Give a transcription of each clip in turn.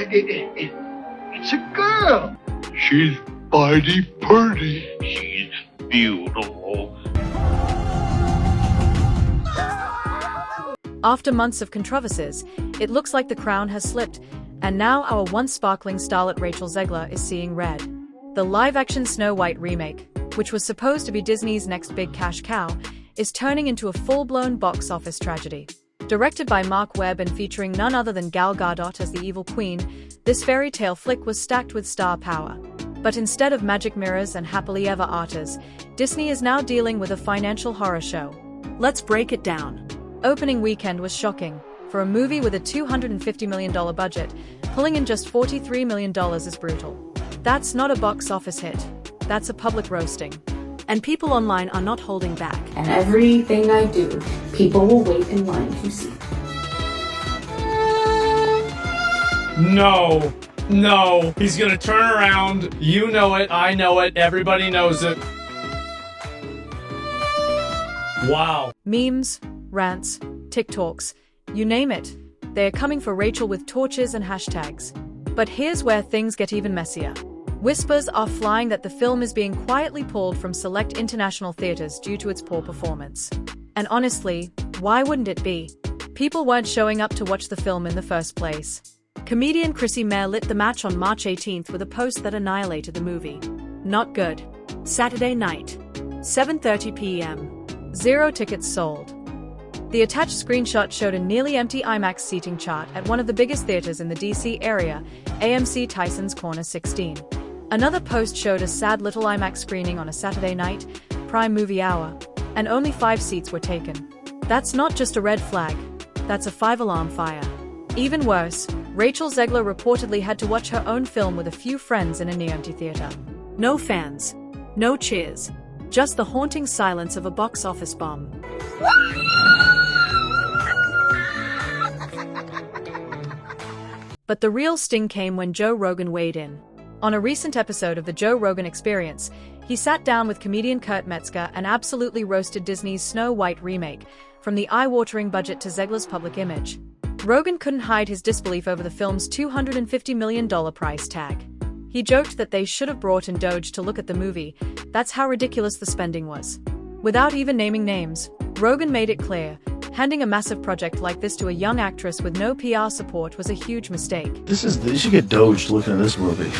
It's a girl. She's mighty pretty. She's beautiful. After months of controversies, it looks like the crown has slipped, and now our once sparkling starlet Rachel Zegler is seeing red. The live-action Snow White remake, which was supposed to be Disney's next big cash cow, is turning into a full-blown box office tragedy. Directed by Mark Webb and featuring none other than Gal Gadot as the evil queen, this fairy tale flick was stacked with star power. But instead of magic mirrors and happily ever afters, Disney is now dealing with a financial horror show. Let's break it down. Opening weekend was shocking. For a movie with a $250 million budget, pulling in just $43 million is brutal. That's not a box office hit. That's a public roasting. And people online are not holding back. And everything I do, people will wait in line to see. No, he's gonna turn around. You know it, I know it, everybody knows it. Wow. Memes, rants, TikToks, you name it. They're coming for Rachel with torches and hashtags. But here's where things get even messier. Whispers are flying that the film is being quietly pulled from select international theaters due to its poor performance. And honestly, why wouldn't it be? People weren't showing up to watch the film in the first place. Comedian Chrissy Mayer lit the match on March 18th with a post that annihilated the movie. Not good. Saturday night. 7:30 p.m. 0 tickets sold. The attached screenshot showed a nearly empty IMAX seating chart at one of the biggest theaters in the DC area, AMC Tysons Corner 16. Another post showed a sad little IMAX screening on a Saturday night, prime movie hour, and only 5 seats were taken. That's not just a red flag, that's a 5-alarm fire. Even worse, Rachel Zegler reportedly had to watch her own film with a few friends in a near-empty theater. No fans, no cheers, just the haunting silence of a box office bomb. But the real sting came when Joe Rogan weighed in. On a recent episode of The Joe Rogan Experience, he sat down with comedian Kurt Metzger and absolutely roasted Disney's Snow White remake, from the eye-watering budget to Zegler's public image. Rogan couldn't hide his disbelief over the film's $250 million price tag. He joked that they should have brought in Doge to look at the movie, that's how ridiculous the spending was. Without even naming names, Rogan made it clear, handing a massive project like this to a young actress with no PR support was a huge mistake. You should get Doge looking at this movie.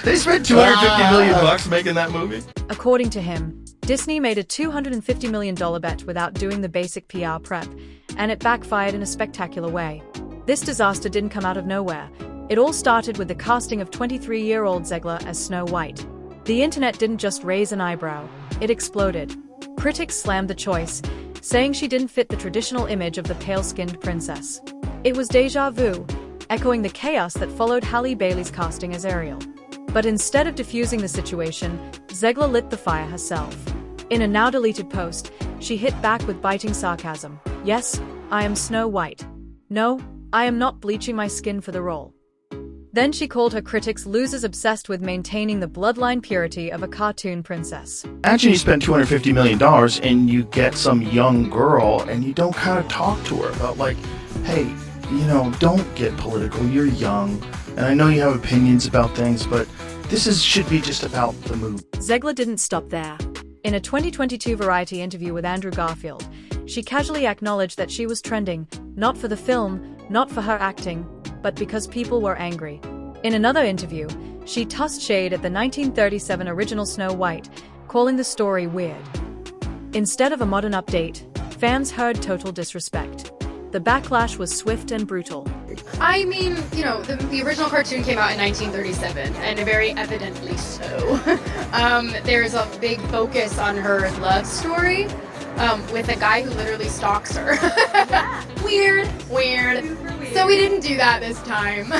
They spent $250 million making that movie. According to him, Disney made a $250 million bet without doing the basic PR prep, and it backfired in a spectacular way. This disaster didn't come out of nowhere. It all started with the casting of 23-year-old Zegler as Snow White. The internet didn't just raise an eyebrow, it exploded. Critics slammed the choice, saying she didn't fit the traditional image of the pale-skinned princess. It was déjà vu, echoing the chaos that followed Halle Bailey's casting as Ariel. But instead of diffusing the situation, Zegler lit the fire herself. In a now-deleted post, she hit back with biting sarcasm. Yes, I am Snow White. No, I am not bleaching my skin for the role. Then she called her critics losers obsessed with maintaining the bloodline purity of a cartoon princess. Imagine you spend $250 million and you get some young girl and you don't kind of talk to her about like, hey, don't get political, you're young, and I know you have opinions about things, but should be just about the movie. Zegler didn't stop there. In a 2022 Variety interview with Andrew Garfield, she casually acknowledged that she was trending, not for the film, not for her acting, but because people were angry. In another interview, she tossed shade at the 1937 original Snow White, calling the story weird. Instead of a modern update, fans heard total disrespect. The backlash was swift and brutal. I mean, the original cartoon came out in 1937, and very evidently so. There's a big focus on her love story with a guy who literally stalks her. Weird. So we didn't do that this time.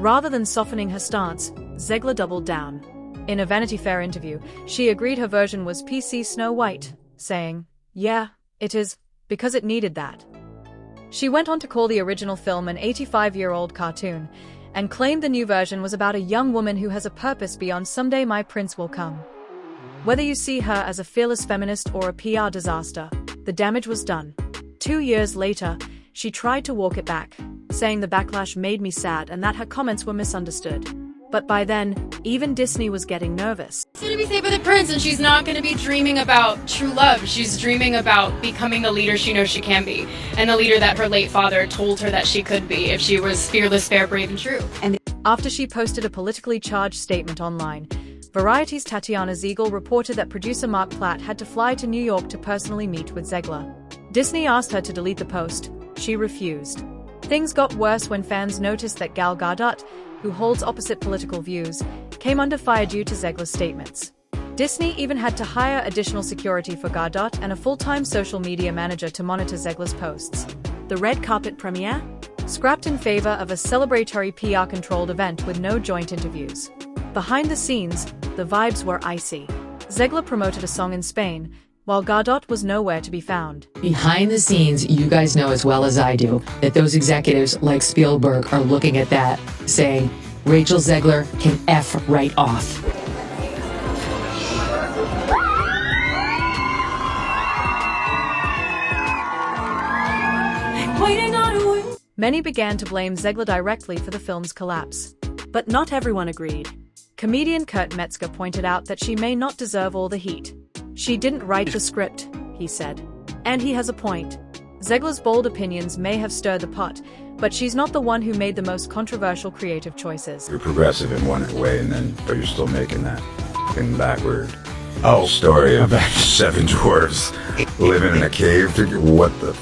Rather than softening her stance, Zegler doubled down. In a Vanity Fair interview, she agreed her version was PC Snow White, saying, "Yeah, it is, because it needed that." She went on to call the original film an 85-year-old cartoon, and claimed the new version was about a young woman who has a purpose beyond "someday my prince will come." Whether you see her as a fearless feminist or a PR disaster, the damage was done. 2 years later, she tried to walk it back, saying the backlash made me sad and that her comments were misunderstood. But by then, even Disney was getting nervous. She's gonna be saved by the prince, and she's not gonna be dreaming about true love. She's dreaming about becoming the leader she knows she can be, and the leader that her late father told her that she could be if she was fearless, fair, brave, and true. After she posted a politically charged statement online, Variety's Tatiana Zegler reported that producer Mark Platt had to fly to New York to personally meet with Zegler. Disney asked her to delete the post. She refused. Things got worse when fans noticed that Gal Gadot, who holds opposite political views, came under fire due to Zegler's statements. Disney even had to hire additional security for Gadot and a full-time social media manager to monitor Zegler's posts. The red carpet premiere? Scrapped in favor of a celebratory PR-controlled event with no joint interviews. Behind the scenes, the vibes were icy. Zegler promoted a song in Spain, while Gadot was nowhere to be found. Behind the scenes, you guys know as well as I do that those executives like Spielberg are looking at that, saying, Rachel Zegler can F right off. Many began to blame Zegler directly for the film's collapse. But not everyone agreed. Comedian Kurt Metzger pointed out that she may not deserve all the heat. She didn't write the script, he said. And he has a point. Zegler's bold opinions may have stirred the pot, but she's not the one who made the most controversial creative choices. You're progressive in one way, but you're still making that f***ing backward story of 7 dwarves living in a cave. What the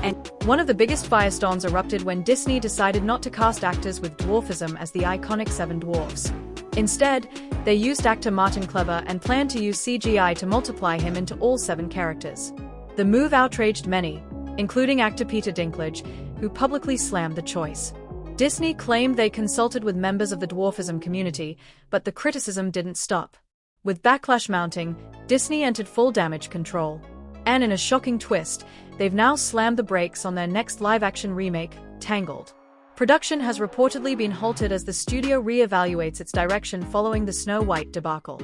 And one of the biggest firestorms erupted when Disney decided not to cast actors with dwarfism as the iconic 7 dwarfs. Instead, they used actor Martin Clever and planned to use CGI to multiply him into all 7 characters. The move outraged many, including actor Peter Dinklage, who publicly slammed the choice. Disney claimed they consulted with members of the dwarfism community, but the criticism didn't stop. With backlash mounting, Disney entered full damage control. And in a shocking twist, they've now slammed the brakes on their next live-action remake, Tangled. Production has reportedly been halted as the studio re-evaluates its direction following the Snow White debacle.